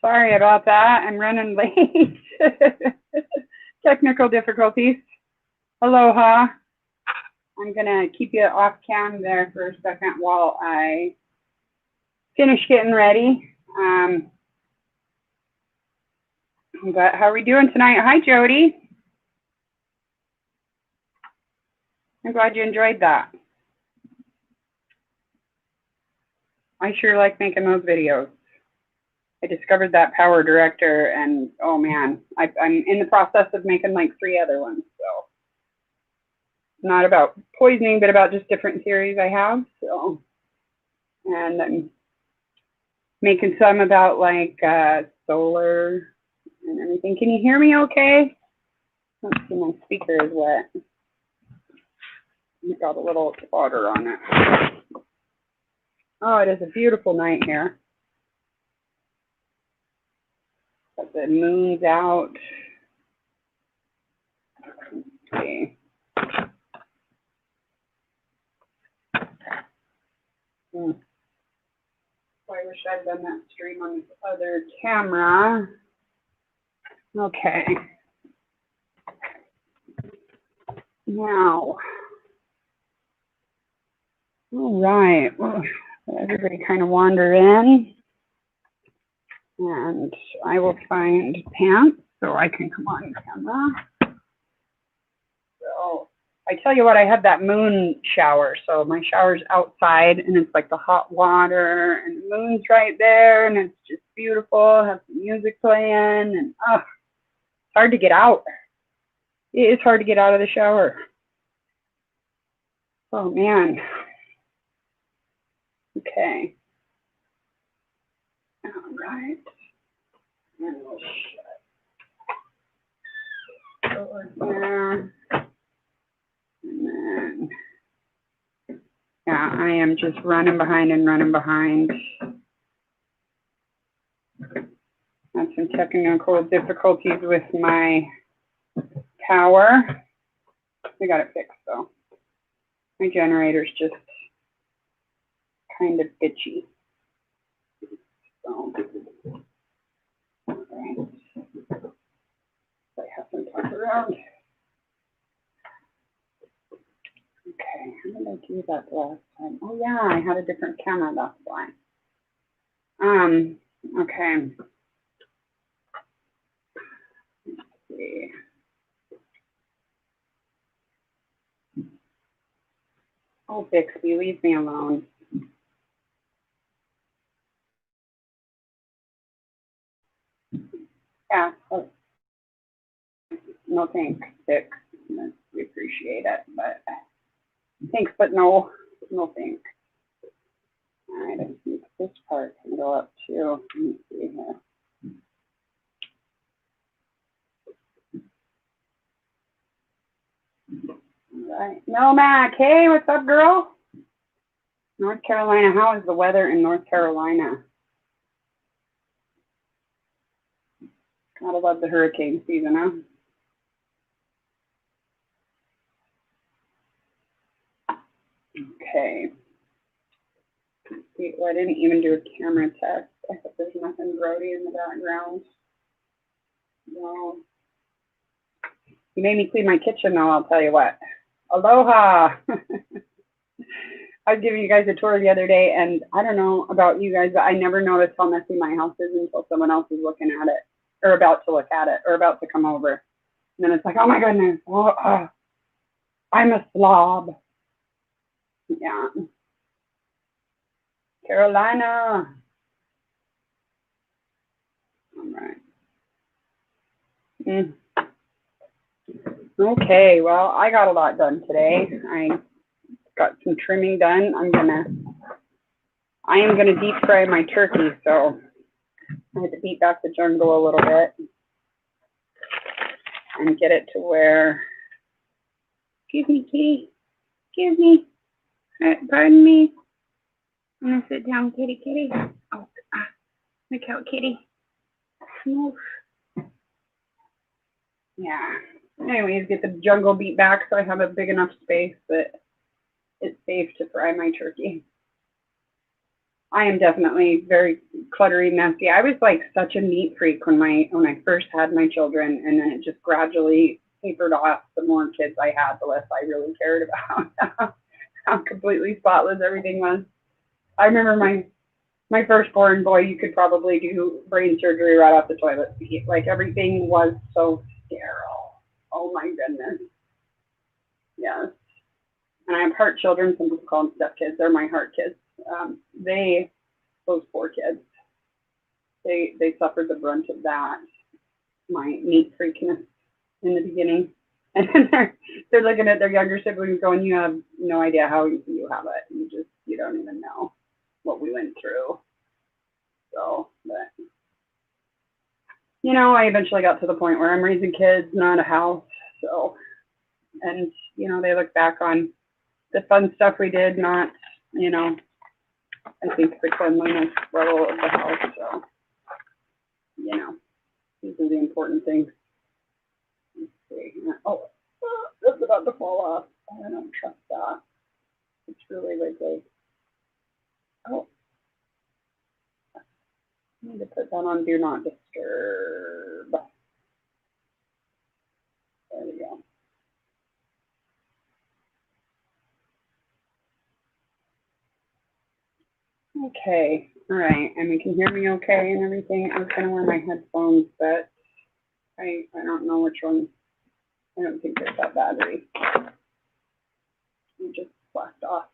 Sorry about that. I'm running late. Technical difficulties. Aloha. I'm going to keep you off cam there for a second while I finish getting ready. But how are we doing tonight? Hi, Jody. I'm glad you enjoyed that. I sure like making those videos. I discovered that Power Director, and oh man, I'm in the process of making like 3 other ones. So not about poisoning, but about just different theories I have. So, and I'm making some about like solar and everything. Can you hear me okay? Let's see, my speaker is wet. It got a little water on it. Oh, it is a beautiful night here. But the moon's out. Let's see. I wish I'd done that stream on this other camera. Okay. Now. All right. Well, everybody kind of wander in. And I will find pants so I can come on camera. So I tell you what, I had that moon shower. So my shower's outside and it's like the hot water and the moon's right there and it's just beautiful. I have some music playing and it's hard to get out. It is hard to get out of the shower. Oh man. Okay. All right. And we'll shut over there. And then, yeah, I am just running behind and running behind. Had some technical difficulties with my power. We got it fixed though. My generator's just kind of bitchy. So, all right. I have some time around. Okay, how did I do that last time? Oh yeah, I had a different camera, that's why. Okay. Let's see. Oh, Bixby, leave me alone. Yeah. Oh. No thanks, Bix. We appreciate it, but thanks, but no, no thanks. All right, I think this part can go up too. Let me see here. All right, no, Mac. Hey, what's up, girl? North Carolina. How is the weather in North Carolina? Gotta love the hurricane season, huh? Okay. Let's see. Well, I didn't even do a camera test. I hope there's nothing grody in the background. No. You made me clean my kitchen, though, I'll tell you what. Aloha! I was giving you guys a tour the other day, and I don't know about you guys, but I never noticed how messy my house is until someone else is looking at it, or about to look at it, or about to come over. And then it's like, oh my goodness, I'm a slob. Yeah. Carolina. All right. Okay, well, I got a lot done today. I got some trimming done. I am gonna deep fry my turkey, so I had to beat back the jungle a little bit and get it to where, excuse me, kitty, excuse me, pardon me. I'm gonna sit down, kitty, kitty. Oh, look out, kitty. Move. Yeah. Anyways, get the jungle beat back so I have a big enough space that it's safe to fry my turkey. I am definitely very cluttery, messy. I was like such a neat freak when I first had my children, and then it just gradually tapered off. The more kids I had, the less I really cared about how completely spotless everything was. I remember my firstborn boy, you could probably do brain surgery right off the toilet seat. Like everything was so sterile. Oh my goodness. Yes. And I have heart children. Some people call them stepkids. They're my heart kids. Those poor kids, they suffered the brunt of that. My neat freakness in the beginning. And then they're looking at their younger siblings going, you have no idea how easy you have it. You don't even know what we went through. So, but, I eventually got to the point where I'm raising kids, not a house. So, and, they look back on the fun stuff we did, not, I think the cleanliness level of the house. So, these are the important things. Let's see. Oh, that's about to fall off. I don't trust that. It's really wiggly. Oh. I need to put that on Do Not Disturb. There we go. Okay, all right, and you can hear me okay and everything. I was gonna wear my headphones, but I don't know which one. I don't think there's that battery. It just flashed off.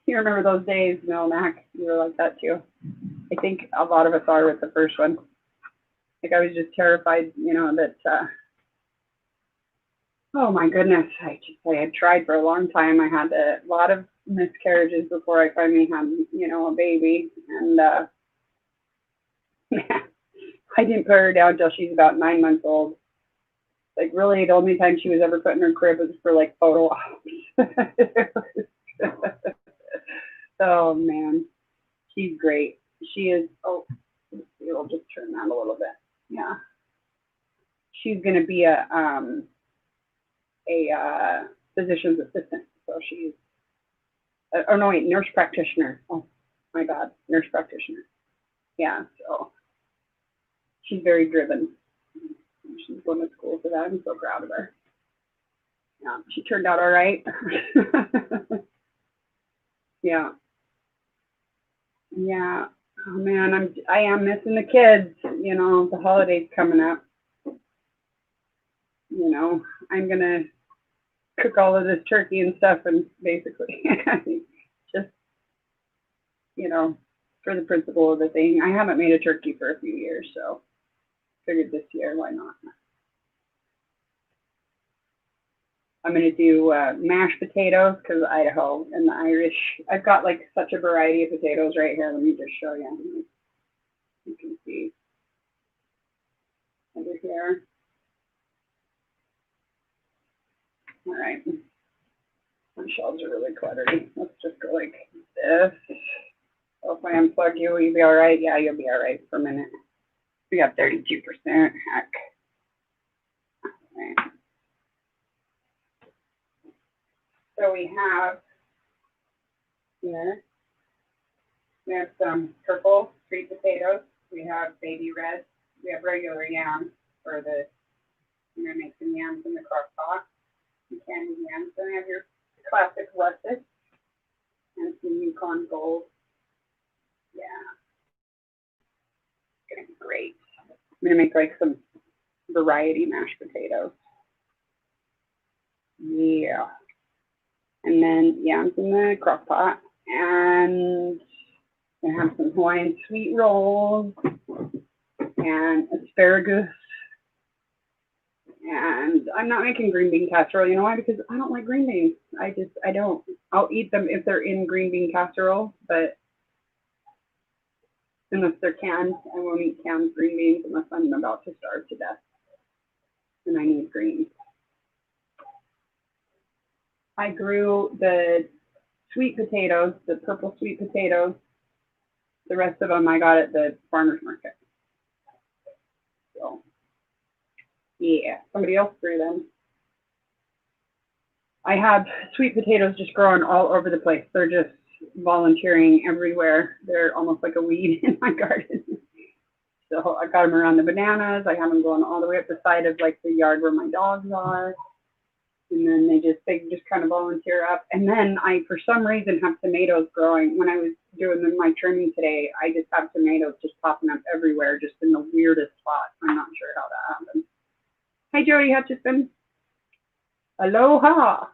You remember those days, Mel Mac? You were like that too. I think a lot of us are with the first one. Like I was just terrified, that. Oh my goodness, I had tried for a long time. I had a lot of miscarriages before I finally had, a baby, and I didn't put her down till she's about 9 months old. Like really, the only time she was ever put in her crib was for like photo ops. Oh man, she's great. She is. Oh, let's see, I'll just turn that a little bit. Yeah, she's gonna be a physician's assistant. So she's. Oh no, wait, nurse practitioner. Oh my God, nurse practitioner. Yeah, so she's very driven. She's going to school for that. I'm so proud of her. Yeah, she turned out all right. Yeah. Yeah. Oh man, I am missing the kids. The holidays coming up. I'm gonna cook all of this turkey and stuff, and basically just for the principle of the thing. I haven't made a turkey for a few years, so figured this year, why not? I'm going to do mashed potatoes because Idaho and the Irish. I've got like such a variety of potatoes right here. Let me just show you. You can see over here. All right. My shelves are really cluttery. Let's just go like this. So if I unplug you, will you be all right? Yeah, you'll be all right for a minute. We got 32%. Heck. All right. So we have here, we have some purple sweet potatoes. We have baby red. We have regular yams for the, I'm going to make some yams in the crock pot. Some candied yams. Then we have your classic russet and some Yukon Gold. Yeah. It's going to be great. I'm going to make like some variety mashed potatoes. Yeah. And then yams in the crock pot. And I have some Hawaiian sweet rolls and asparagus. And I'm not making green bean casserole. You know why? Because I don't like green beans. I don't. I'll eat them if they're in green bean casserole, but unless they're canned, I won't eat canned green beans unless I'm about to starve to death and I need greens. I grew the sweet potatoes, the purple sweet potatoes. The rest of them I got at the farmer's market. So, yeah, somebody else grew them. I have sweet potatoes just growing all over the place. They're just volunteering everywhere. They're almost like a weed in my garden. So I got them around the bananas. I have them going all the way up the side of like the yard where my dogs are. And then they just kind of volunteer up. And then I, for some reason, have tomatoes growing. When I was doing my trimming today, I just have tomatoes just popping up everywhere, just in the weirdest spots. I'm not sure how that happened. Hi, Jody Hutchison. Aloha.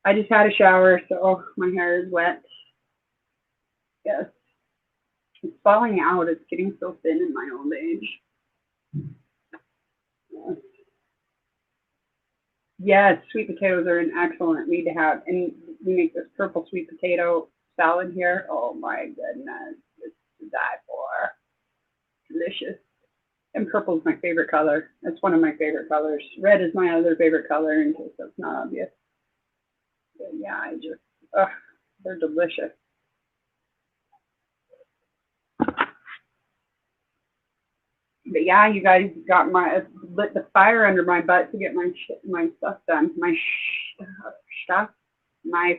I just had a shower, so my hair is wet. Yes. It's falling out. It's getting so thin in my old age. Yes. Yes, sweet potatoes are an excellent weed to have. And we make this purple sweet potato salad here. Oh my goodness. It's to die for. Delicious. And purple is my favorite color. It's one of my favorite colors. Red is my other favorite color, in case that's not obvious. But yeah, they're delicious. But yeah, you guys got lit the fire under my butt to get my stuff done. My stuff, my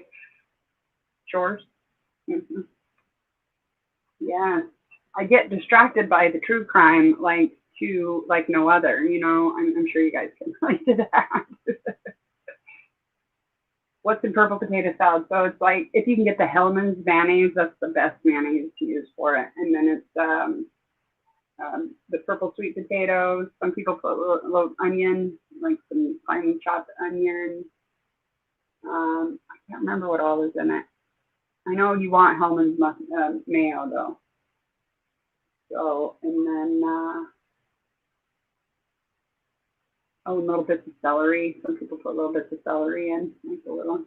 chores. Mm-hmm. Yeah, I get distracted by the true crime like no other. You know, I'm sure you guys can relate to that. What's in purple potato salad? So it's like, if you can get the Hellmann's mayonnaise, that's the best mayonnaise to use for it. And then it's the purple sweet potatoes. Some people put a little onion, like some finely chopped onion. I can't remember what all is in it. I know you want Hellmann's mayo though. So, and then little bits of celery. Some people put little bits of celery in, like a little.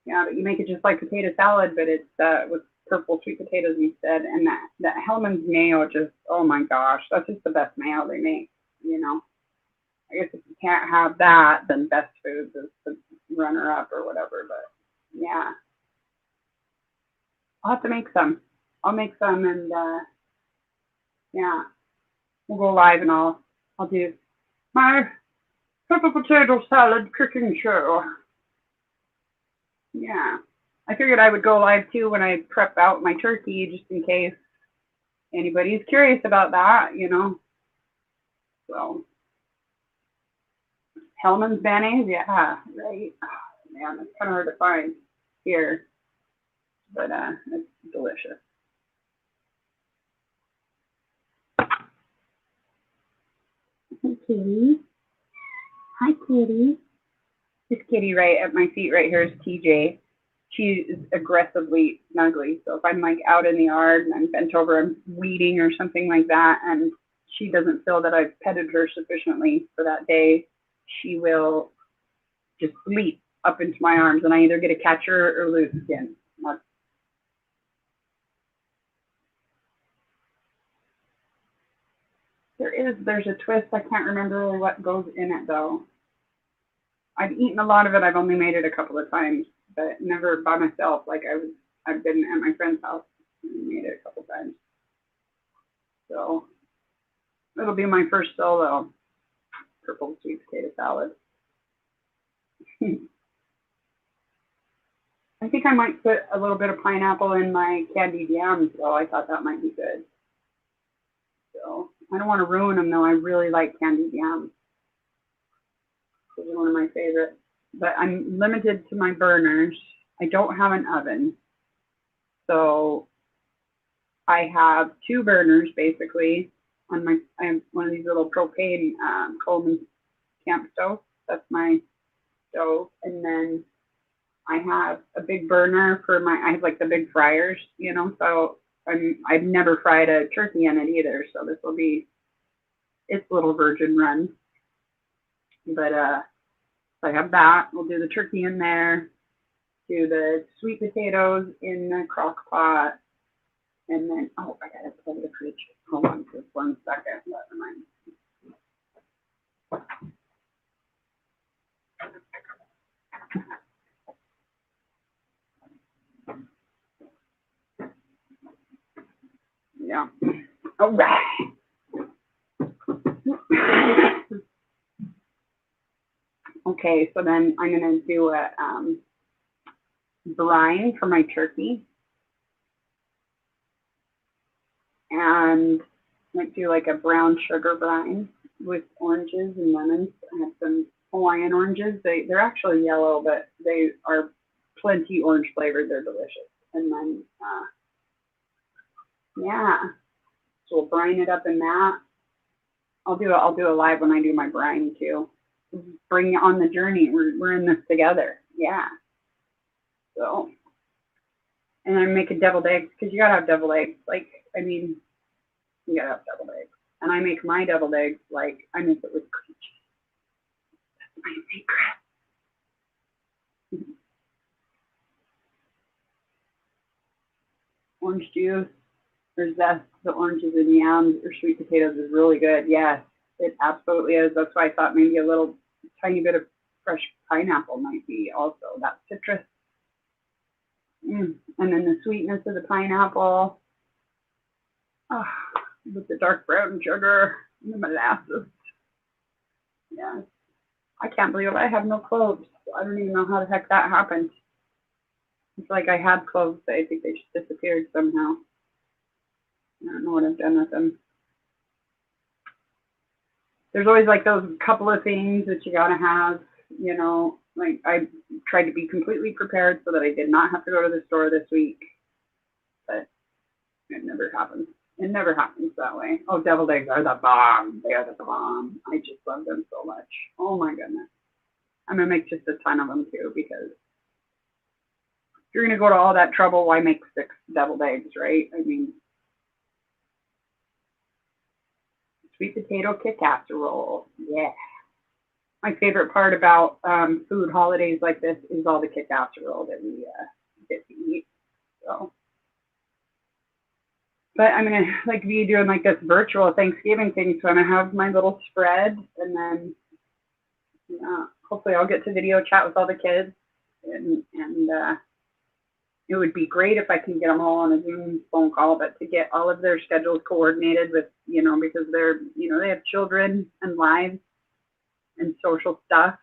Yeah, but you make it just like potato salad, but it's with purple sweet potatoes instead. And that Hellmann's mayo, just, oh my gosh, that's just the best mayo they make, you know. I guess if you can't have that, then Best Foods is the runner-up or whatever, but yeah. I'll have to make some. I'll make some, and yeah, we'll go live, and I'll do my purple potato salad cooking show. Yeah. I figured I would go live too when I prep out my turkey, just in case anybody's curious about that, you know. So, Hellmann's mayonnaise, yeah, right. Oh, man, it's kind of hard to find here, but it's delicious. Hi, kitty. Hi, kitty. This kitty right at my feet right here is TJ. She is aggressively snuggly. So if I'm like out in the yard and I'm bent over and weeding or something like that, and she doesn't feel that I've petted her sufficiently for that day, she will just leap up into my arms, and I either get to catch her or lose skin. There's a twist. I can't remember really what goes in it though. I've eaten a lot of it. I've only made it a couple of times, but never by myself. Like I've been at my friend's house and made it a couple times. So it'll be my first solo purple sweet potato salad. I think I might put a little bit of pineapple in my candied yams, though. I thought that might be good. So I don't want to ruin them, though. I really like candied yams. Those are one of my favorites. But I'm limited to my burners. I don't have an oven. So I have 2 burners, basically. I have one of these little propane Coleman camp stoves. That's my stove. And then I have a big burner for I have like the big fryers, you know, so I've never fried a turkey in it either. So this will be its little virgin run. But so I have that. We'll do the turkey in there, do the sweet potatoes in the crock pot, and then, oh, I gotta plug the fridge. Hold on just 1 second. Let me Yeah. All right. Okay, so then I'm gonna do brine for my turkey. And might do like a brown sugar brine with oranges and lemons. I have some Hawaiian oranges. They're actually yellow, but they are plenty orange flavored. They're delicious. And then, yeah, so we'll brine it up in that. I'll do a live when I do my brine too. Bring you on the journey. We're in this together. Yeah. So, and I'm making deviled eggs because you gotta have deviled eggs. Like, I mean, you gotta have deviled eggs. And I make my deviled eggs like I make it with cream cheese. That's my secret. Orange juice or zest, the oranges and yams or sweet potatoes is really good. Yes, it absolutely is. That's why I thought maybe a little tiny bit of fresh pineapple might be also that citrus. And then the sweetness of the pineapple. Oh, with the dark brown sugar and the molasses. Yes. I can't believe I have no cloves. I don't even know how the heck that happened. It's like I had cloves, but I think they just disappeared somehow. I don't know what I've done with them. There's always like those couple of things that you gotta have, you know, like I tried to be completely prepared so that I did not have to go to the store this week, but it never happens. It never happens that way. Oh, deviled eggs are the bomb. They are the bomb. I just love them so much. Oh my goodness. I'm gonna make just a ton of them too because if you're gonna go to all that trouble, why make 6 deviled eggs, right? I mean, sweet potato Kit casserole. Yeah. My favorite part about food holidays like this is all the Kit casserole that we get to eat. So, but I'm gonna like be doing like this virtual Thanksgiving thing, so I'm gonna have my little spread, and then hopefully I'll get to video chat with all the kids, and it would be great if I can get them all on a Zoom phone call, but to get all of their schedules coordinated with, you know, because they're, you know, they have children and lives and social stuff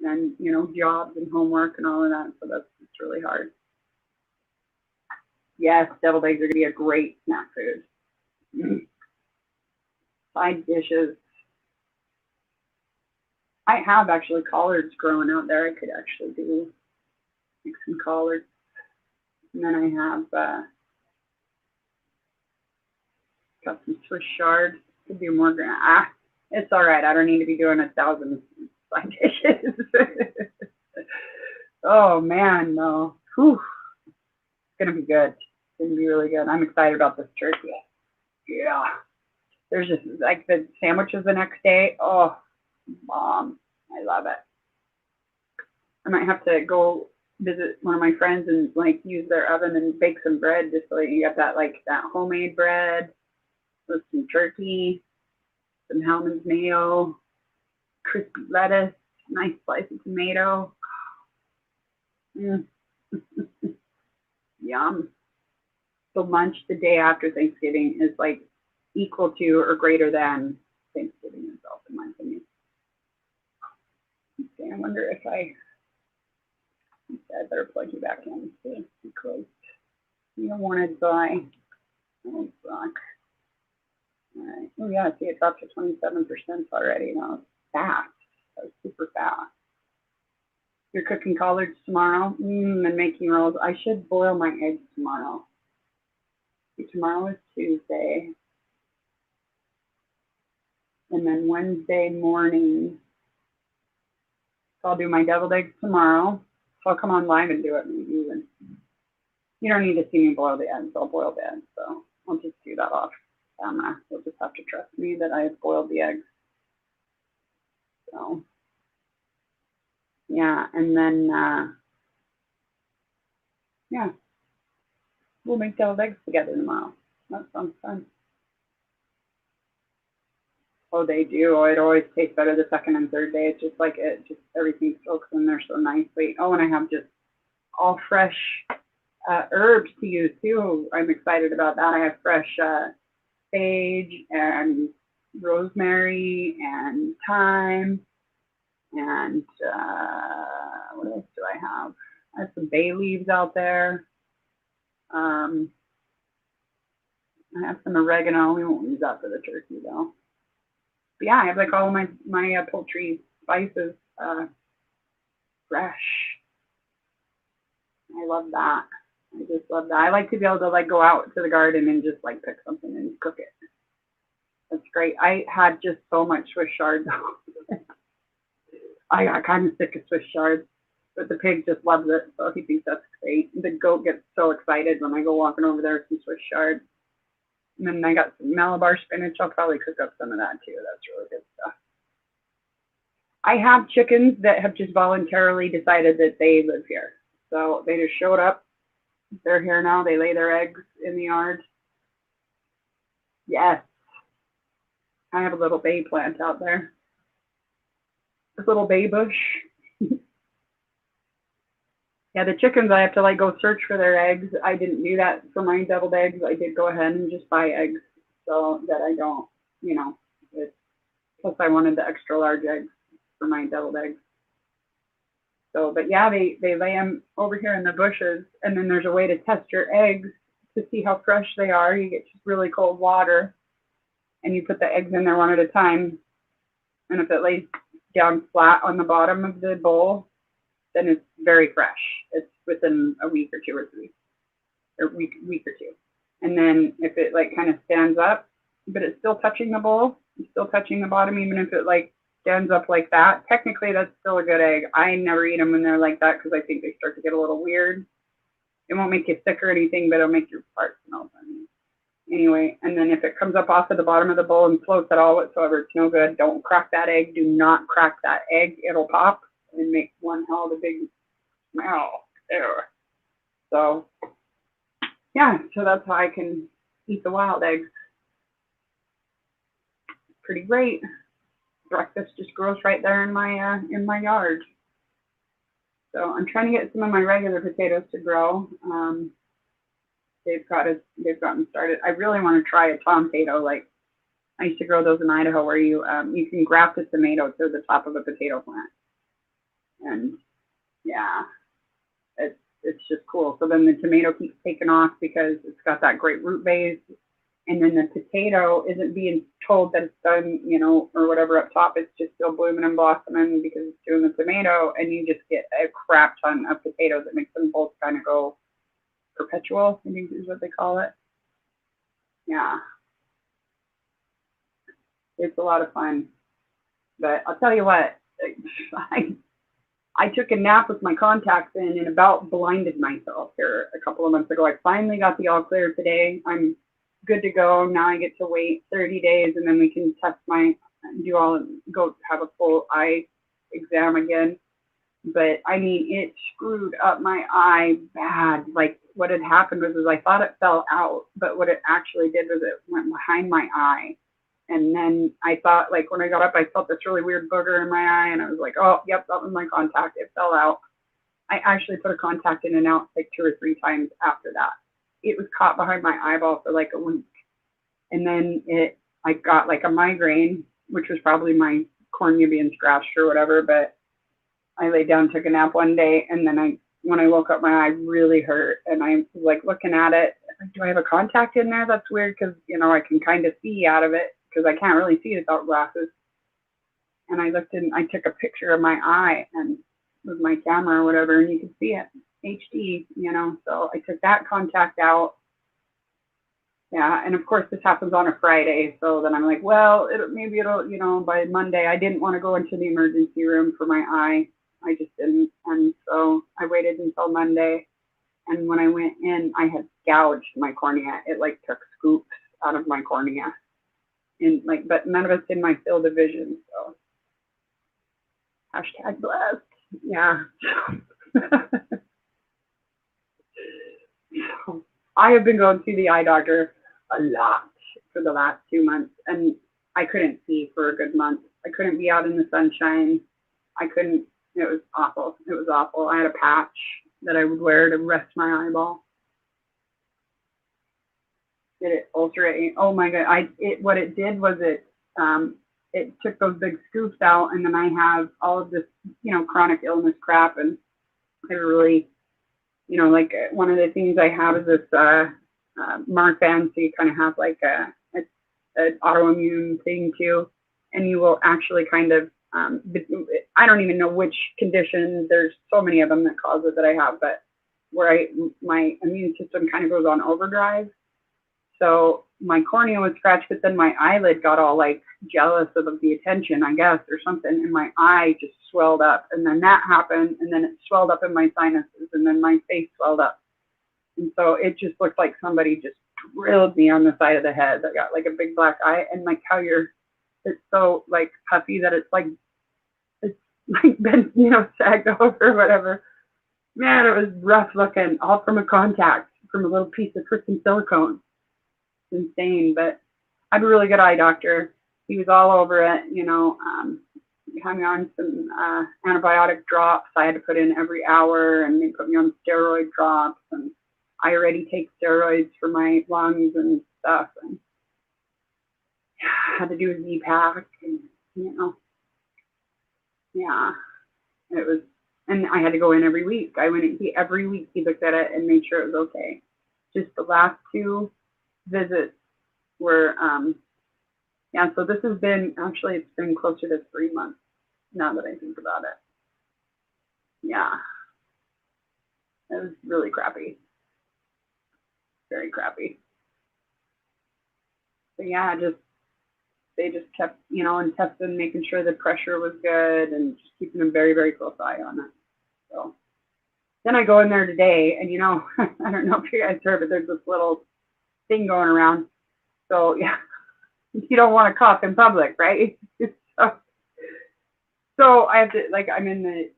and, you know, jobs and homework and all of that. So it's really hard. Yes, deviled eggs are going to be a great snack food. Side dishes. I have actually collards growing out there. I could actually make some collards. And then I have got some Swiss chard. Could do more. It's all right. I don't need to be doing 1,000 side dishes. Oh man, no. Whew. It's gonna be good. It's gonna be really good. I'm excited about this turkey. Yeah. There's just like the sandwiches the next day. Oh, bomb. I love it. I might have to go visit one of my friends and like use their oven and bake some bread just so you got that like that homemade bread with some turkey, some Hellman's mayo, crispy lettuce, nice slice of tomato. Yum. The lunch the day after Thanksgiving is like equal to or greater than Thanksgiving itself, in my opinion. Okay, I wonder if I better plug you back in because you don't want to die. Oh, fuck. All right. Oh, yeah, see, it dropped to 27% already. No, it's fast. That was super fast. You're cooking collards tomorrow and making rolls. I should boil my eggs tomorrow. See, tomorrow is Tuesday. And then Wednesday morning, so I'll do my deviled eggs tomorrow. So I'll come on live and do it maybe even. You don't need to see me boil the eggs. I'll boil the eggs. So I'll just do that off camera. You'll just have to trust me that I have boiled the eggs. So, yeah. And then, yeah, we'll make deviled eggs together tomorrow. That sounds fun. Oh, they do. Oh, it always tastes better the second and third day. It's just like it, just everything soaks in there so nicely. Oh, and I have just all fresh herbs to use too. I'm excited about that. I have fresh sage and rosemary and thyme and what else do I have? I have some bay leaves out there. I have some oregano. We won't use that for the turkey though. But yeah, I have like all my poultry spices fresh. I love that. I just love that. I like to be able to like go out to the garden and just like pick something and cook it. That's great. I had just so much Swiss chard though. I got kind of sick of Swiss chard, but the pig just loves it, so he thinks that's great. The goat gets so excited when I go walking over there with some Swiss chard. And then I got some Malabar spinach. I'll probably cook up some of that too. That's really good stuff. I have chickens that have just voluntarily decided that they live here. So they just showed up. They're here now. They lay their eggs in the yard. Yes. I have a little bay plant out there. This little bay bush. Yeah, the chickens, I have to like go search for their eggs. I didn't do that for my deviled eggs. I did go ahead and just buy eggs so that I don't, you know, plus I wanted the extra large eggs for my deviled eggs. So, but yeah, they lay them over here in the bushes, and then there's a way to test your eggs to see how fresh they are. You get just really cold water, and you put the eggs in there one at a time, and if it lays down flat on the bottom of the bowl, then it's very fresh. It's within a week or two or three, or week or two. And then if it like kind of stands up, but it's still touching the bowl, it's still touching the bottom, even if it like stands up like that, technically that's still a good egg. I never eat them when they're like that because I think they start to get a little weird. It won't make you sick or anything, but it'll make your farts smell funny. Anyway, and then if it comes up off of the bottom of the bowl and floats at all whatsoever, it's no good. Don't crack that egg. Do not crack that egg. It'll pop and make one hell of a big smell there. So, yeah, so that's how I can eat the wild eggs. Pretty great. Breakfast just grows right there in my yard. So I'm trying to get some of my regular potatoes to grow. They've gotten started. I really want to try a tomato. Like I used to grow those in Idaho, where you can graft a tomato to the top of a potato plant, and yeah, it's just cool. So then the tomato keeps taking off because it's got that great root base, and then the potato isn't being told that it's done, you know, or whatever up top. It's just still blooming and blossoming because it's doing the tomato, and you just get a crap ton of potatoes that makes them both kind of go perpetual, I think is what they call it. Yeah. It's a lot of fun. But I'll tell you what, I took a nap with my contacts in and about blinded myself here a couple of months ago. I finally got the all clear today. I'm good to go. Now I get to wait 30 days and then we can test go have a full eye exam again. But I mean, it screwed up my eye bad. Like what had happened was I thought it fell out, but what it actually did was it went behind my eye. And then I thought, like when I got up, I felt this really weird booger in my eye, and I was like, oh, yep, that was my contact. It fell out. I actually put a contact in and out like 2 or 3 times after that. It was caught behind my eyeball for like a week. And then I got like a migraine, which was probably my cornea being scratched or whatever, but I laid down, took a nap one day, and then when I woke up, my eye really hurt, and I was like looking at it. Like, do I have a contact in there? That's weird because, you know, I can kind of see out of it because I can't really see without glasses. And I looked and I took a picture of my eye and with my camera or whatever, and you could see it HD, you know. So I took that contact out. Yeah, and of course this happens on a Friday, so then I'm like, well, maybe it'll, you know, by Monday. I didn't want to go into the emergency room for my eye. I just didn't, and so I waited until Monday, and when I went in, I had gouged my cornea. It like took scoops out of my cornea, and like, but none of us in my field of vision, so hashtag blessed. Yeah. So, I have been going to the eye doctor a lot for the last 2 months, and I couldn't see for a good month. I couldn't be out in the sunshine. I couldn't. It was awful. It was awful. I had a patch that I would wear to rest my eyeball. Did it ulcerate? Oh my God. What it did was it took those big scoops out, and then I have all of this, you know, chronic illness crap, and I really you know, like one of the things I have is this mark band, so you kind of have like an autoimmune thing too, and you will actually kind of, I don't even know which condition, there's so many of them that cause it that I have, but where my immune system kind of goes on overdrive. So my cornea was scratched, but then my eyelid got all like jealous of the attention, I guess, or something, and my eye just swelled up, and then that happened, and then it swelled up in my sinuses, and then my face swelled up. And so it just looked like somebody just drilled me on the side of the head. I got like a big black eye, and like how it's so like puffy that it's like been, you know, sagged over or whatever. Man, it was rough looking, all from a contact, from a little piece of freaking silicone. It's insane, but I have a really good eye doctor. He was all over it, you know. He had me on some antibiotic drops I had to put in every hour, and they put me on steroid drops, and I already take steroids for my lungs and stuff, and had to do a Z-Pack, and, you know, yeah, it was, and I had to go in every week. I went in every week. He looked at it and made sure it was okay. Just the last 2 visits were, yeah, so this has been, actually, it's been closer to 3 months now that I think about it. Yeah, it was really crappy. Very crappy. But yeah, they just kept, you know, and testing, making sure the pressure was good, and just keeping a very, very close eye on it. So then I go in there today, and, you know, I don't know if you guys heard, but there's this little thing going around. So yeah, you don't want to cough in public, right? So I have to, like, I'm in the,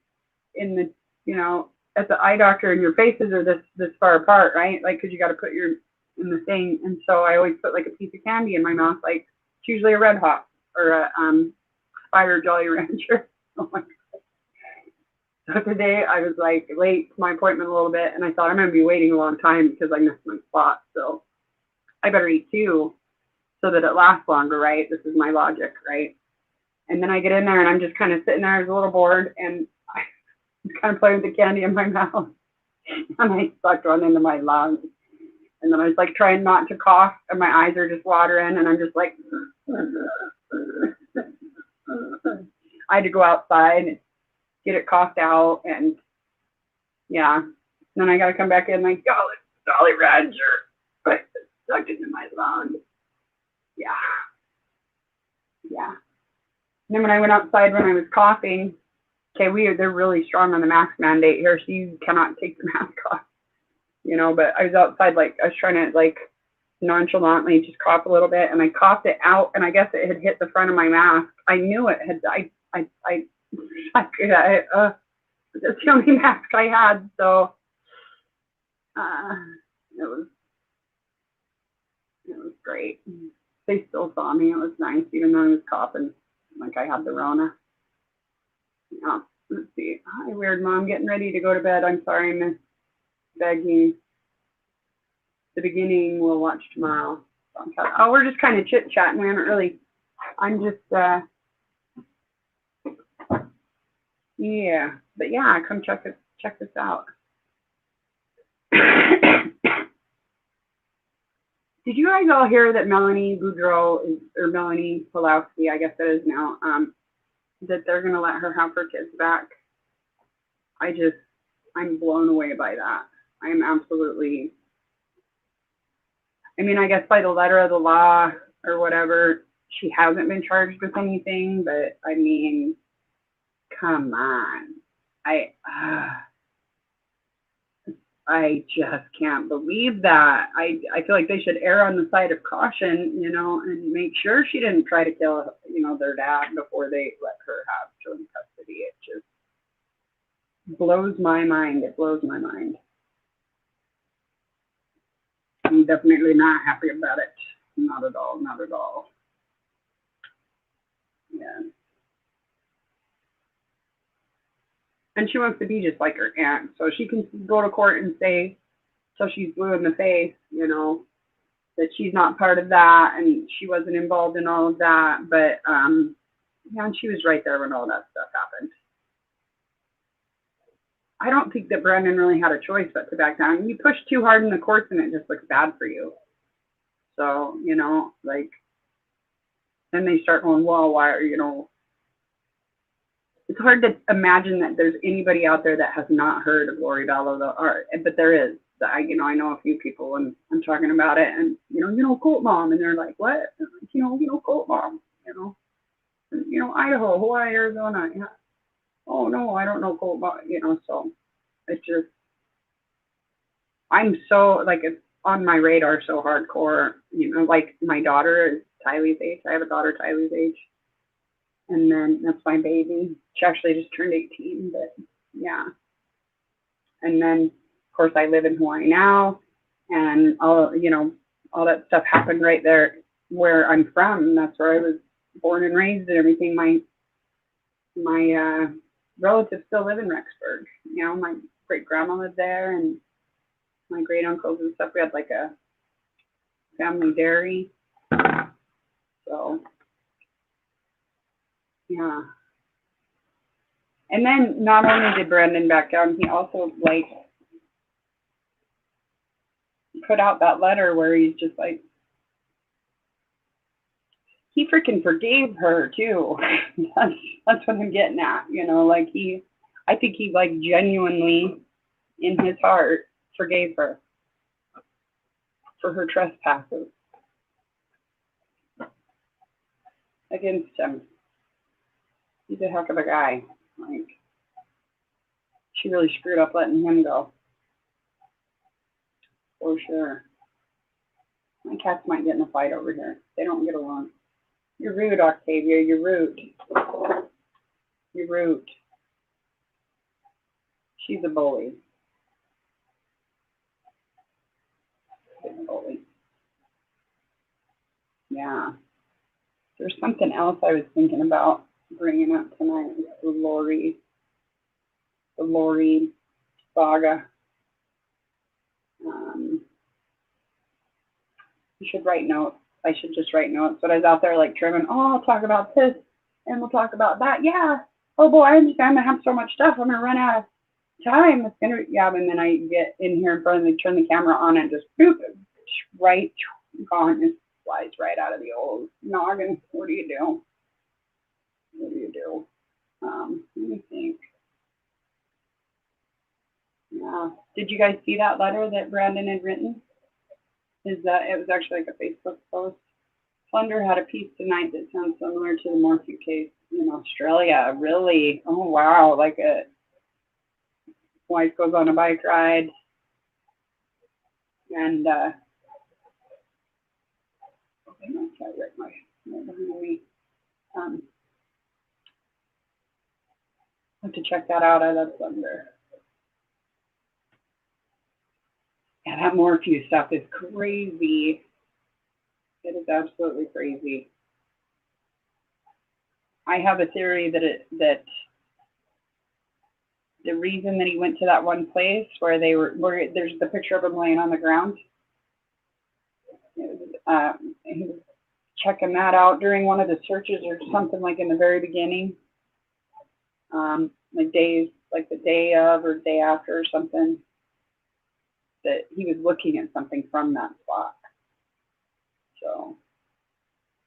you know, at the eye doctor, and your faces are this far apart, right? Like, because you got to put your in the thing, and so I always put like a piece of candy in my mouth, like it's usually a Red Hot or a Fire Jolly Rancher. Oh my God. So today I was like late to my appointment a little bit, and I thought I'm gonna be waiting a long time because I missed my spot, so I better eat 2 so that it lasts longer, right? This is my logic, right? And then I get in there, and I'm just kind of sitting there, I was a little bored, and I'm kind of playing with the candy in my mouth, and I sucked one into my lungs. And then I was like trying not to cough, and my eyes are just watering, and I'm just like, I had to go outside and get it coughed out, and yeah. And then I got to come back in like, Jolly Rancher, but it sucked into my lungs. Yeah. Yeah. And then when I went outside when I was coughing, okay, they're really strong on the mask mandate here, so you cannot take the mask off. You know, but I was outside, like, I was trying to, like, nonchalantly just cough a little bit, and I coughed it out, and I guess it had hit the front of my mask. I knew it had, that's the only mask I had, so, it was great. They still saw me. It was nice, even though I was coughing, like I had the Rona. Yeah, let's see. Hi, Weird Mom, getting ready to go to bed. I'm sorry, Miss Begging. The beginning we'll watch tomorrow. Oh, we're just kind of chit-chatting. We haven't really, I'm just, yeah. But yeah, come check this out. Did you guys all hear that Melanie Boudreau, or Melanie Palowski, I guess it is now, that they're going to let her have her kids back? I'm blown away by that. I am absolutely, I mean, I guess by the letter of the law or whatever, she hasn't been charged with anything, but I mean, come on. I just can't believe that. I feel like they should err on the side of caution, you know, and make sure she didn't try to kill, you know, their dad before they let her have joint custody. It just blows my mind. It blows my mind. I'm definitely not happy about it. Not at all. Not at all. Yeah. And she wants to be just like her aunt, so she can go to court and say, till she's blue in the face, you know, that she's not part of that and she wasn't involved in all of that. But yeah, and she was right there when all that stuff happened. I don't think that Brandon really had a choice but to back down. You push too hard in the courts and it just looks bad for you. So, you know, like, then they start going, well, why are, you know, it's hard to imagine that there's anybody out there that has not heard of Lori Vallow, but there is. You know, I know a few people and I'm talking about it, and you know, Cultmom, and they're like, what? You know, Cultmom, you know, Idaho, Hawaii, Arizona. Yeah. Oh no, I don't know Cultmom, you know. So it's just, I'm so like, it's on my radar so hardcore. You know, like my daughter is Tylee's age. I have a daughter Tylee's age, and then that's my baby. She actually just turned 18, but yeah. And then, of course, I live in Hawaii now, and all, you know, all that stuff happened right there where I'm from. That's where I was born and raised and everything. My relatives still live in Rexburg. You know, my great grandma lived there, and my great uncles and stuff. We had like a family dairy. So yeah. And then not only did Brandon back down, he also like put out that letter where he's just like, he freaking forgave her too. that's what I'm getting at, you know, like I think he like genuinely in his heart forgave her for her trespasses against him. He's a heck of a guy. Like, she really screwed up letting him go. For sure. My cats might get in a fight over here. They don't get along. You're rude, Octavia. You're rude. You're rude. She's a bully. She's a bully. Yeah. There's something else I was thinking about bringing up tonight. The Lori saga. You should write notes. I should just write notes. But I was out there like trimming. Oh, I'll talk about this, and we'll talk about that. Yeah. Oh boy, I'm gonna have so much stuff. I'm gonna run out of time. It's gonna, yeah. And then I get in here in front of me, turn the camera on, and just boop, right, gone. It flies right out of the old noggin. What do you do? What do you do? Let me think. Yeah. Did you guys see that letter that Brandon had written? It was actually like a Facebook post. Plunder had a piece tonight that sounds similar to the Morphew case in Australia. Really? Oh wow! Like a wife goes on a bike ride, and okay, I'm sorry, right behind me. I have to check that out. I love Plunder. Yeah, that Morphew stuff is crazy. It is absolutely crazy. I have a theory that the reason that he went to that one place where there's the picture of him laying on the ground. He was checking that out during one of the searches or something, like in the very beginning, like the day of or day after or something, that he was looking at something from that spot. So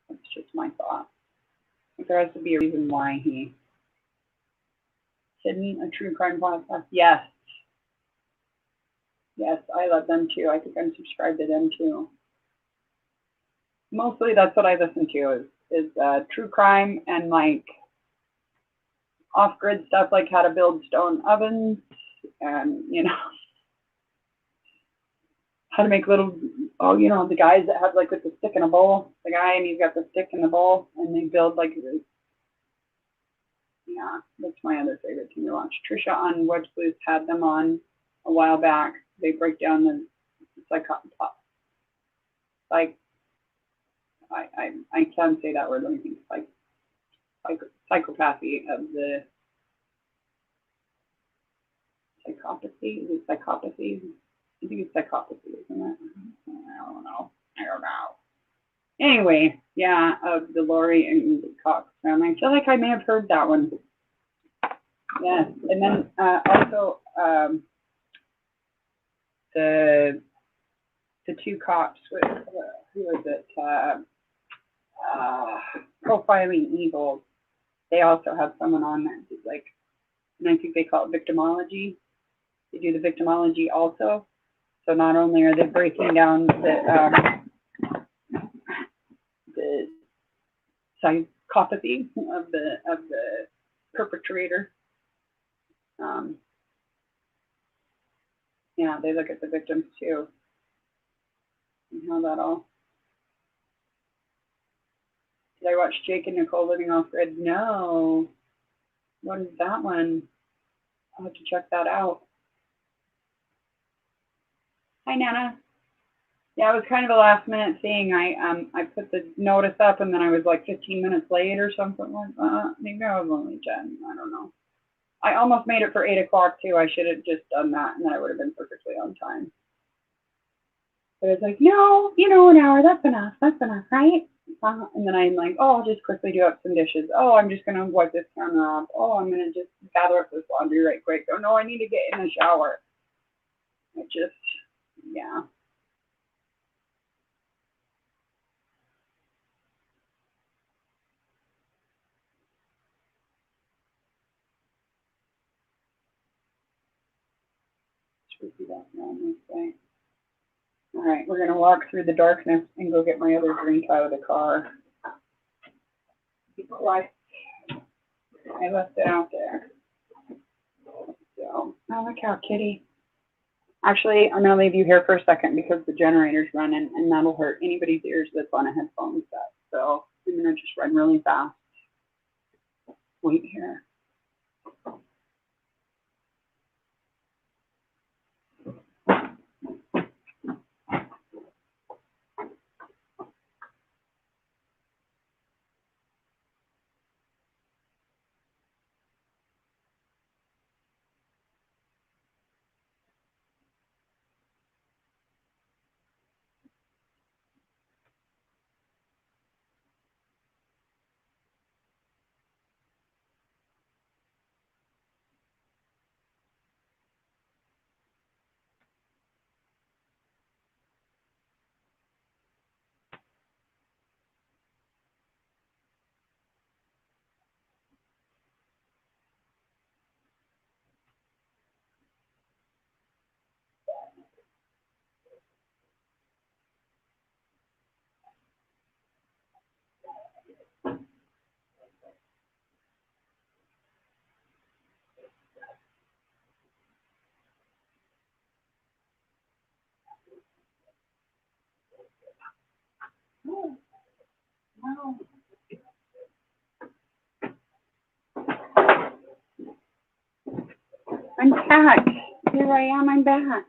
that's just my thought. There has to be a reason why he hidden a true crime podcast. Yes. Yes, I love them too. I think I'm subscribed to them too. Mostly that's what I listen to is true crime and like off-grid stuff, like how to build stone ovens and, you know, how to make little, oh, you know, the guys that have like with the stick in a bowl, the guy and he's got the stick in the bowl and they build like, yeah, that's my other favorite thing to watch. Trisha on Wedge Blues had them on a while back. They break down the I can't say that word. Let me think. Psychopathy of the psychopathy. Is it psychopathy? I think it's psychopathy, isn't it? I don't know. Anyway, yeah, of the Lori and Cox family. I feel like I may have heard that one. Yes, and then also the two cops with who was it? Profiling Evil. They also have someone on that who's like, and I think they call it victimology. They do the victimology also. So not only are they breaking down the psychopathy of the perpetrator. Yeah, they look at the victims too. And how that all. Did I watch Jake and Nicole Living Off Grid? No. What is that one? I'll have to check that out. Hi, Nana. Yeah, it was kind of a last minute thing. I put the notice up and then I was like 15 minutes late or something like that. Maybe I was only 10. I don't know. I almost made it for 8 o'clock too. I should have just done that and then I would have been perfectly on time. But it's like, no, you know, an hour, that's enough, right? And then I'm like, oh, I'll just quickly do up some dishes. Oh, I'm just going to wipe this camera off. Oh, I'm going to just gather up this laundry right quick. Oh, no, I need to get in the shower. It just, yeah. Should be that around this way. All right, we're going to walk through the darkness and go get my other drink out of the car. Be quiet. I left it out there. So, oh, look how kitty. Actually, I'm going to leave you here for a second because the generator's running and that'll hurt anybody's ears that's on a headphone set. So I'm going to just run really fast. Wait here. Oh, wow. I'm back. Here I am. I'm back.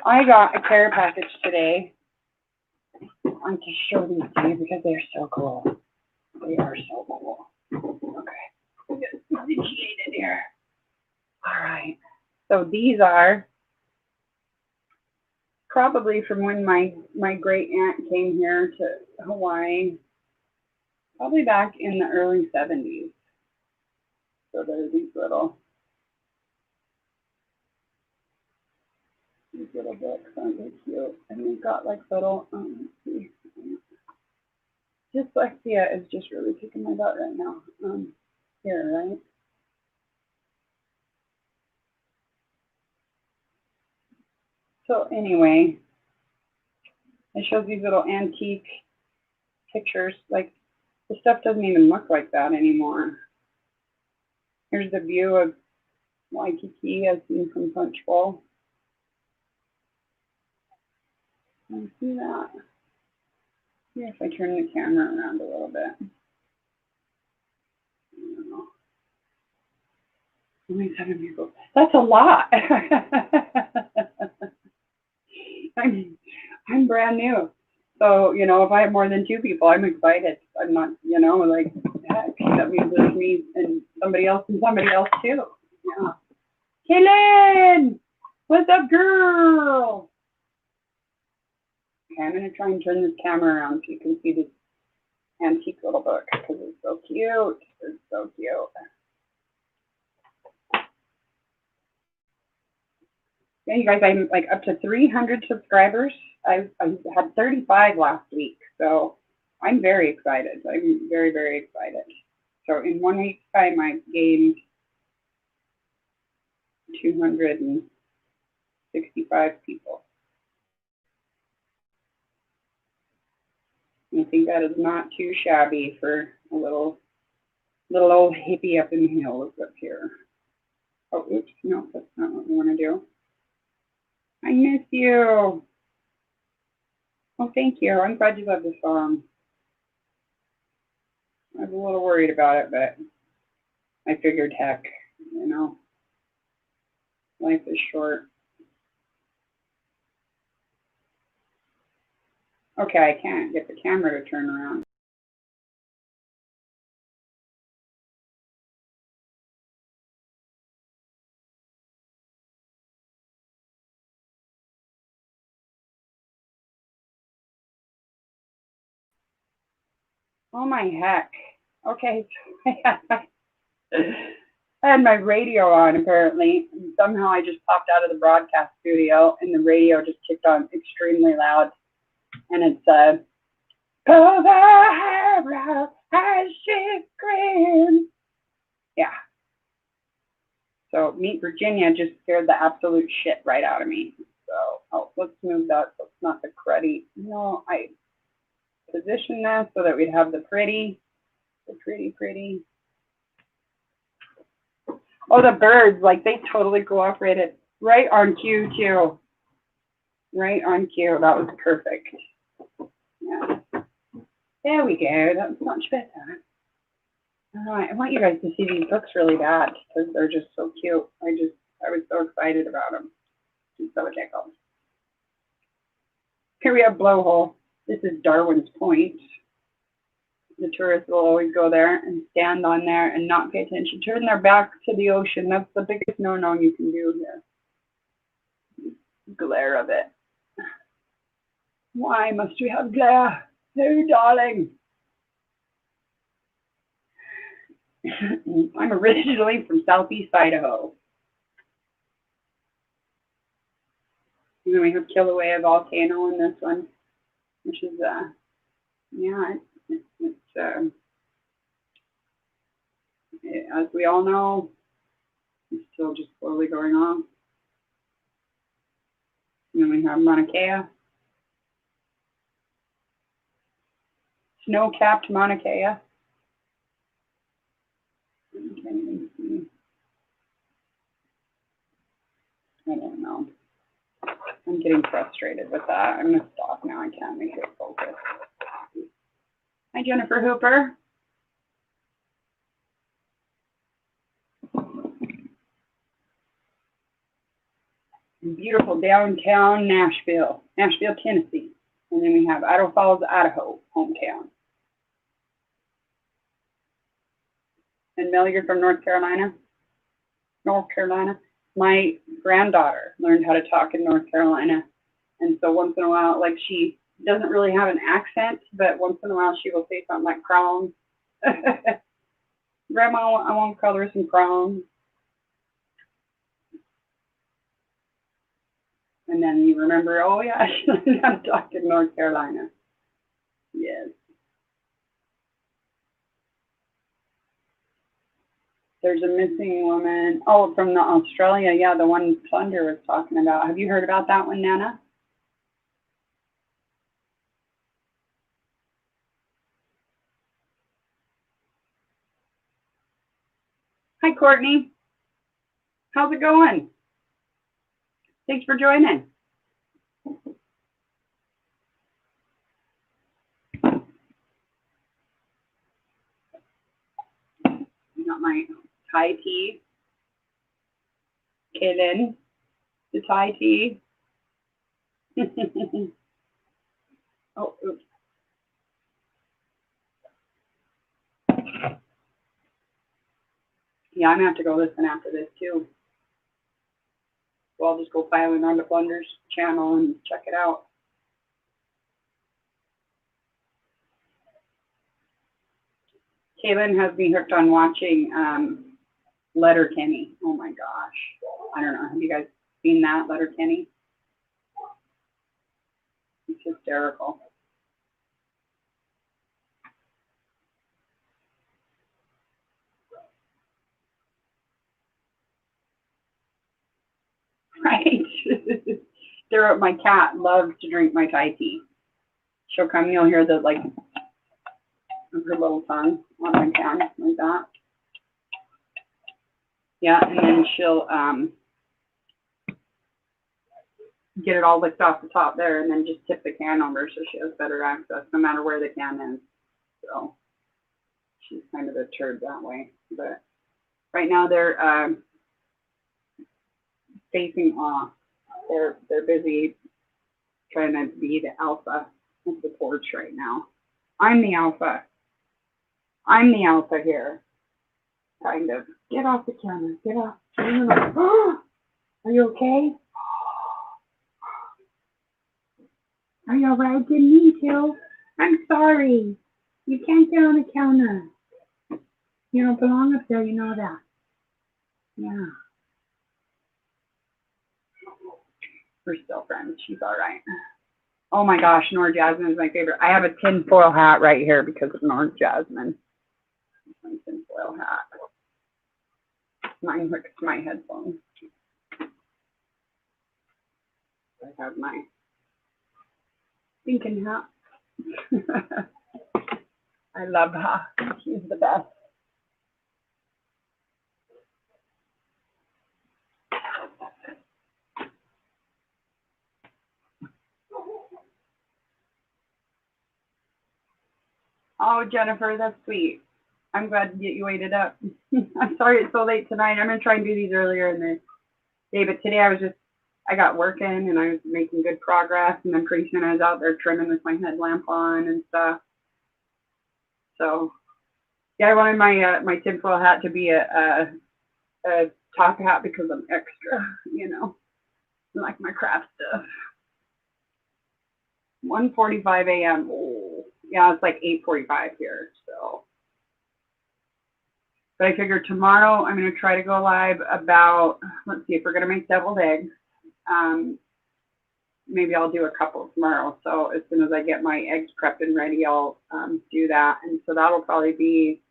I got a care package today. I can show these to you because they're so cool. They are so cool. Okay. Get shaded here. All right. So these are probably from when my great aunt came here to Hawaii, probably back in the early 70s. So they're these little books. Aren't they cute? And they've got like little, let's see. Dyslexia is just really kicking my butt right now. Here, right? So anyway, it shows these little antique pictures. Like the stuff doesn't even look like that anymore. Here's the view of Waikiki as seen from Punch Bowl. Can you see that? See if I turn the camera around a little bit. I don't know. Only 7 people. That's a lot. I'm brand new. So, you know, if I have more than 2 people, I'm excited. I'm not, you know, like, heck, that means there's me and somebody else too. Yeah. Kaylin! What's up, girl? Okay, I'm going to try and turn this camera around so you can see this antique little book because it's so cute. It's so cute. Yeah, you guys, I'm like up to 300 subscribers. I had 35 last week, so I'm very excited. I'm very, very excited. So in 1 week's time, I've gained 265 people. I think that is not too shabby for a little old hippie up in the hills up here. Oh, oops, no, that's not what we want to do. I miss you. Oh, thank you. I'm glad you love this song. I was a little worried about it, but I figured, heck, you know, life is short. Okay, I can't get the camera to turn around. Oh my heck. Okay, I had my radio on apparently. And somehow I just popped out of the broadcast studio and the radio just kicked on extremely loud. And it said, "Pull the hair out as she screams." Yeah. So Meet Virginia just scared the absolute shit right out of me. So let's move that so it's not the cruddy. No, I position this so that we'd have the pretty. Oh, the birds, like they totally cooperated. Right on cue too. Right on cue. That was perfect. Yeah. There we go. That's much better. All right. I want you guys to see these books really bad because they're just so cute. I was so excited about them. I'm so tickled. Here we have Blowhole. This is Darwin's Point. The tourists will always go there and stand on there and not pay attention. Turn their back to the ocean. That's the biggest no-no you can do here. Glare of it. Why must we have glare? Oh, darling. I'm originally from Southeast Idaho. And then we have Kilauea Volcano in this one, which is, yeah, as we all know, it's still just slowly going on. And then we have Mauna Kea, snow-capped Mauna Kea. I don't know. I'm getting frustrated with that. I'm going to stop now. I can't make it focus. Hi, Jennifer Hooper. Beautiful downtown Nashville, Tennessee. And then we have Idaho Falls, Idaho, hometown. And Mel, you're from North Carolina? North Carolina. My granddaughter learned how to talk in North Carolina. And so once in a while, like she doesn't really have an accent, but once in a while she will say something like crowns. Grandma, I want to color some crowns. And then you remember, oh yeah, she learned how to talk in North Carolina. Yes. There's a missing woman. Oh, from Australia. Yeah, the one Thunder was talking about. Have you heard about that one, Nana? Hi, Courtney. How's it going? Thanks for joining. You got my Thai tea. Kaylin, the Thai tea. Oh, oops. Yeah, I'm going to have to go listen after this, too. So I'll just go filing on the Blunder's channel and check it out. Kaylin has me hooked on watching Letterkenny. Oh, my gosh. I don't know. Have you guys Seen that, Letterkenny? It's hysterical. Right. My cat loves to drink my Thai tea. She'll come, you'll hear the, like, her little tongue on my can, like that. Yeah, and then she'll get it all licked off the top there and then just tip the can over so she has better access no matter where the can is. So she's kind of a turd that way. But right now they're facing off. They're busy trying to be the alpha of the porch right now. I'm the alpha. I'm the alpha here. Kind of. Get off the camera. Get off. Are you okay? Are you alright? Didn't mean to. I'm sorry. You can't get on the counter. You don't belong up there, you know that. Yeah. We're still friends. She's alright. Oh my gosh, Nora Jasmine is my favorite. I have a tinfoil hat right here because of Nora Jasmine. My tinfoil hat. Mine hooks to my headphones. I have my thinking hat. I love her. She's the best. Oh, Jennifer, that's sweet. I'm glad to get you waited up. I'm sorry it's so late tonight. I'm going to try and do these earlier in the day, but today I got working and I was making good progress, and then pretty soon I was out there trimming with my headlamp on and stuff. So, yeah, I wanted my tinfoil hat to be a top hat because I'm extra, you know, I like my craft stuff. 1:45 a.m. Oh, yeah, it's like 8:45 here, so. But I figured tomorrow I'm going to try to go live about, let's see, if we're going to make deviled eggs. Maybe I'll do a couple tomorrow. So as soon as I get my eggs prepped and ready, I'll do that. And so that'll probably be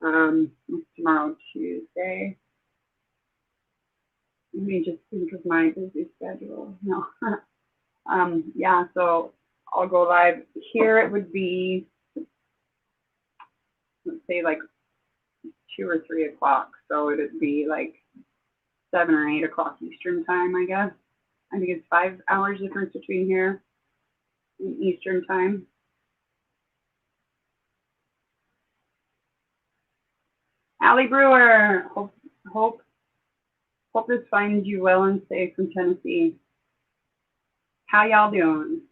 tomorrow, Tuesday. Let me just think of my busy schedule. No. Yeah, so I'll go live. Here it would be, let's say like 2 or 3 o'clock. So it'd be like 7 or 8 o'clock Eastern time, I guess. I think it's 5 hours difference between here and Eastern time. Allie Brewer, hope this finds you well and safe from Tennessee. How y'all doing?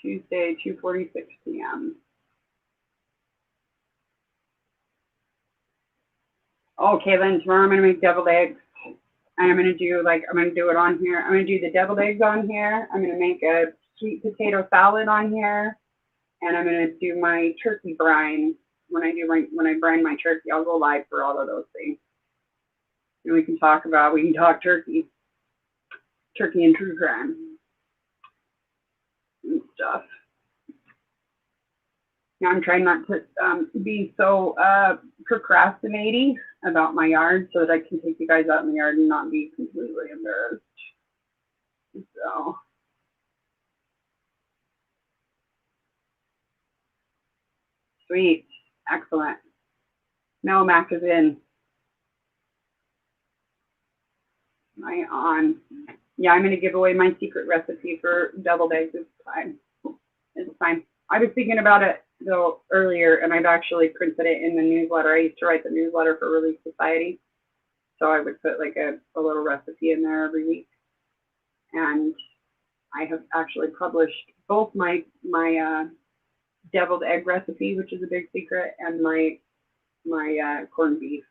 Tuesday, 2:46 p.m. Oh, Caitlin, tomorrow I'm going to make deviled eggs. And I'm going to do it on here. I'm going to do the deviled eggs on here. I'm going to make a sweet potato salad on here. And I'm going to do my turkey brine. When I brine my turkey, I'll go live for all of those things. And we can talk turkey and true crime and stuff. Now I'm trying not to be so procrastinating about my yard so that I can take you guys out in the yard and not be completely embarrassed. So. Sweet. Excellent. Now Mac is in. Am I on? Yeah, I'm going to give away my secret recipe for deviled eggs this time. It's fine. I was thinking about it though earlier, and I've actually printed it in the newsletter. I used to write the newsletter for Relief Society, so I would put like a little recipe in there every week. And I have actually published both my deviled egg recipe, which is a big secret, and my corned beef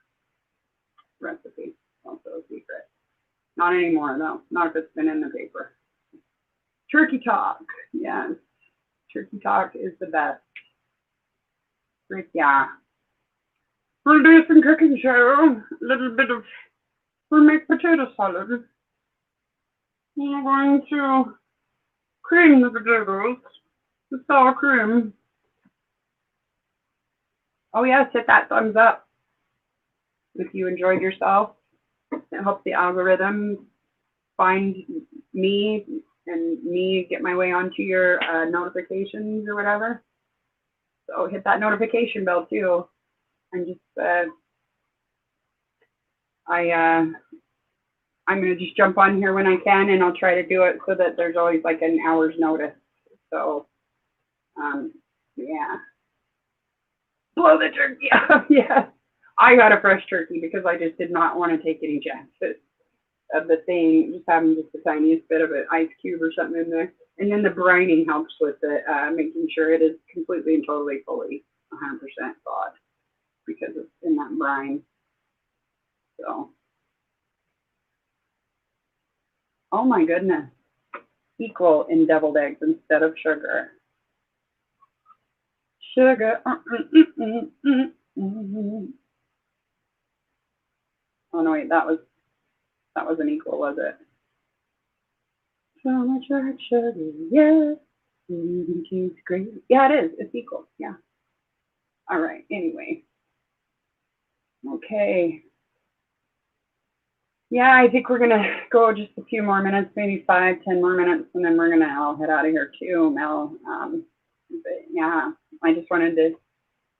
recipe, also a secret. Not anymore though. Not if it's been in the paper. Turkey talk, yes. Turkey talk is the best. Yeah. We'll do some cooking show. We'll make potato salad. We're going to cream the potatoes with sour cream. Oh yes, hit that thumbs up if you enjoyed yourself. It helps the algorithm find me and me get my way onto your notifications or whatever. So hit that notification bell too. And just I'm gonna just jump on here when I can, and I'll try to do it so that there's always like an hour's notice. So yeah. Blow the turkey up. Yeah. I got a fresh turkey because I just did not want to take any chances of the thing, just having just the tiniest bit of an ice cube or something in there. And then the brining helps with it, making sure it is completely and totally fully 100% thawed because it's in that brine. So, oh my goodness, equal in deviled eggs instead of sugar. Sugar. Oh no, wait, that wasn't equal, was it? So much sugar, yeah. Great. Yeah, it is. It's equal. Yeah. All right. Anyway. Okay. Yeah, I think we're gonna go just a few more minutes, maybe 5-10 more minutes, and then we're gonna all head out of here too, Mel. But yeah, I just wanted to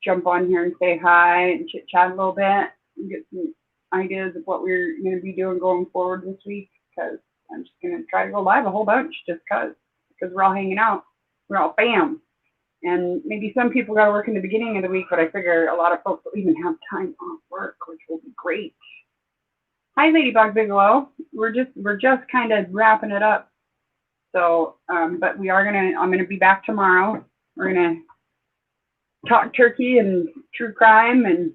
jump on here and say hi and chit chat a little bit and get some ideas of what we're gonna be doing going forward this week, because I'm just gonna try to go live a whole bunch just because we're all hanging out, we're all fam. And maybe some people got to work in the beginning of the week, but I figure a lot of folks will even have time off work, which will be great. Hi, Ladybug Bigelow. We're just kind of wrapping it up. So, but I'm gonna be back tomorrow. We're gonna talk turkey and true crime, and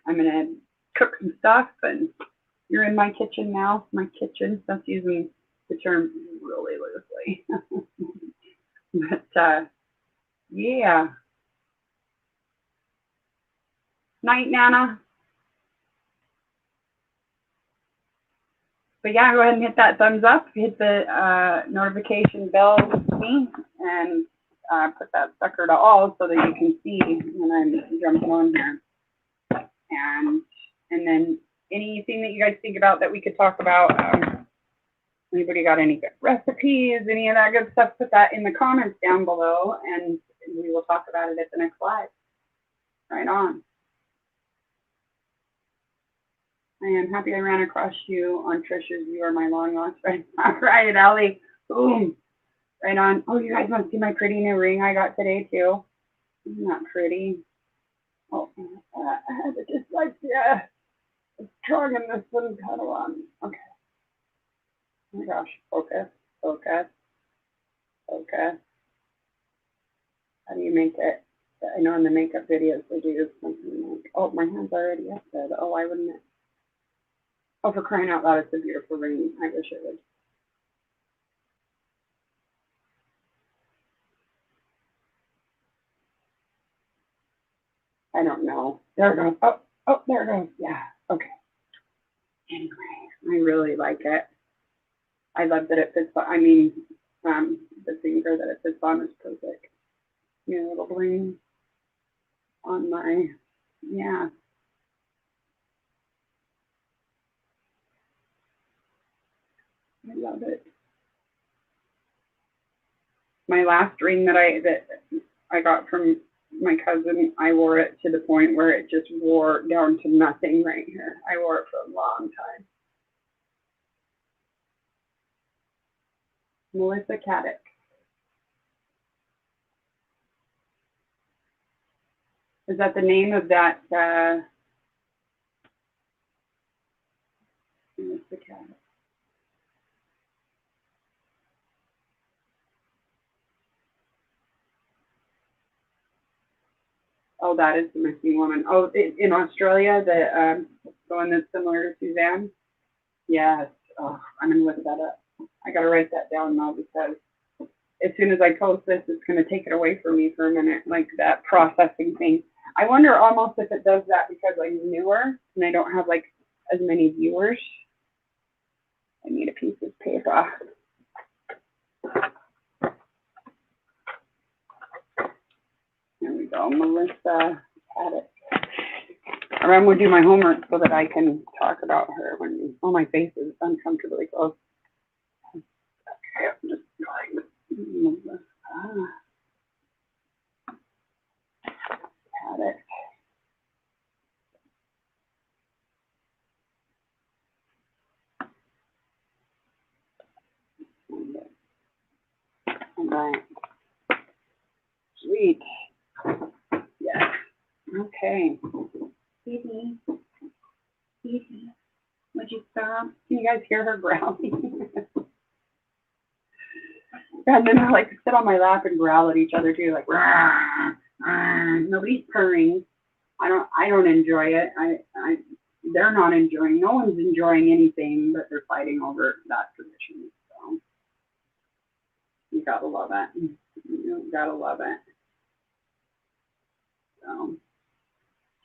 I'm gonna cook some stuff. And you're in my kitchen now. My kitchen. That's using the term really loosely. But yeah. Night, Nana. But yeah, go ahead and hit that thumbs up, hit the notification bell with me, and put that sucker to all so that you can see when I'm jumping on here. And then anything that you guys think about that we could talk about, anybody got any good recipes, any of that good stuff, put that in the comments down below, and we will talk about it at the next live. Right on. I am happy I ran across you on Trisha's You Are My Long Lost Friend. All right, Allie. Boom. Right on. Oh, you guys want to see my pretty new ring I got today, too? Isn't that pretty? Oh, I had to just like, yeah. It's strong in this little cuddle on. Okay. Oh my gosh. Focus. Focus. Focus. How do you make it? I know in the makeup videos they do something like, oh, my hand's already up there. Oh, why wouldn't it? Oh, for crying out loud, it's a beautiful ring. I wish it would. I don't know. There it goes. Oh, there it goes. Yeah. Okay. Anyway, I really like it. I love that it fits on. I mean, the finger that it fits on is perfect. You know, little bling on my, yeah. I love it. My last ring that I got from my cousin, I wore it to the point where it just wore down to nothing right here. I wore it for a long time. Melissa Caddick. Is that the name of that? Melissa Caddick. Oh, that is the missing woman. Oh, in Australia, the one that's similar to Suzanne. Yes. Oh, I'm gonna look that up. I gotta write that down now because as soon as I post this, it's gonna take it away from me for a minute, like that processing thing. I wonder almost if it does that because I'm newer and I don't have like as many viewers. I need a piece of paper. There we go, Melissa had it. Or I'm gonna do my homework so that I can talk about her when, oh, my face is uncomfortably close. Okay, I'm just going. Had it. All right. Sweet. Yes. Okay. Baby. Baby. Would you stop? Can you guys hear her growling? And then I like sit on my lap and growl at each other too, like rah, rah. Nobody's purring. I don't enjoy it. They're not enjoying. No one's enjoying anything, but they're fighting over that tradition. So you gotta love it. You gotta love it. So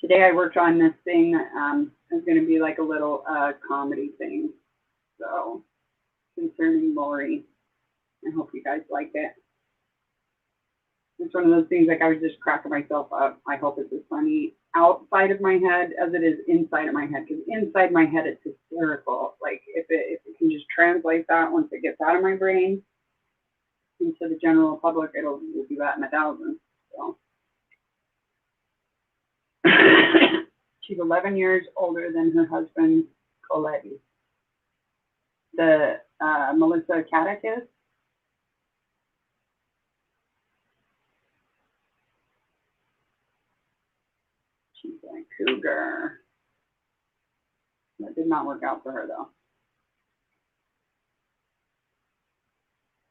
today I worked on this thing that is going to be like a little comedy thing. So concerning Lori. I hope you guys like it. It's one of those things like I was just cracking myself up. I hope it's as funny outside of my head as it is inside of my head. Because inside my head it's hysterical. Like if it can just translate that once it gets out of my brain into the general public, it'll do that in 1,000. So she's 11 years older than her husband, Coletti. The Melissa Caddick is. She's a cougar. That did not work out for her though.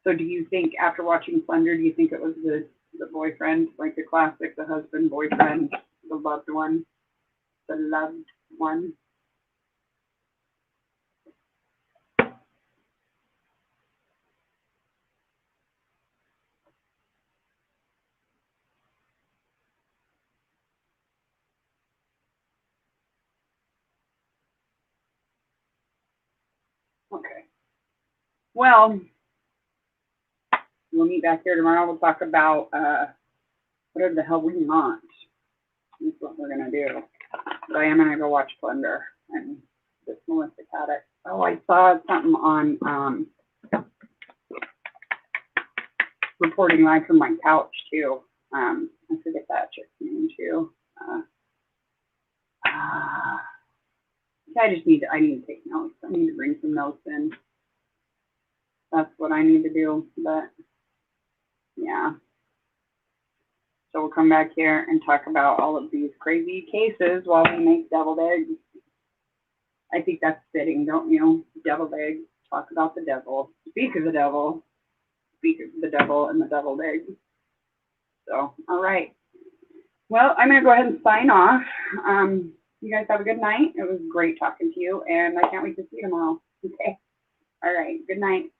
So do you think after watching Slender, do you think it was the boyfriend, like the classic, the husband, boyfriend, the loved one, the loved one? Okay. Well, we'll meet back here tomorrow. We'll talk about whatever the hell we want. That's what we're going to do. But I am going to go watch Slender and this Melissa Caddick. Oh, I saw something on reporting live from my couch, too. I forget that chick's name, too. I need to take notes. I need to bring some notes in. That's what I need to do. But, yeah. So we'll come back here and talk about all of these crazy cases while we make deviled eggs. I think that's fitting, don't you? Deviled eggs. Talk about the devil. Speak of the devil. Speak of the devil and the deviled eggs. So, all right. Well, I'm going to go ahead and sign off. You guys have a good night. It was great talking to you, and I can't wait to see you tomorrow. Okay. All right. Good night.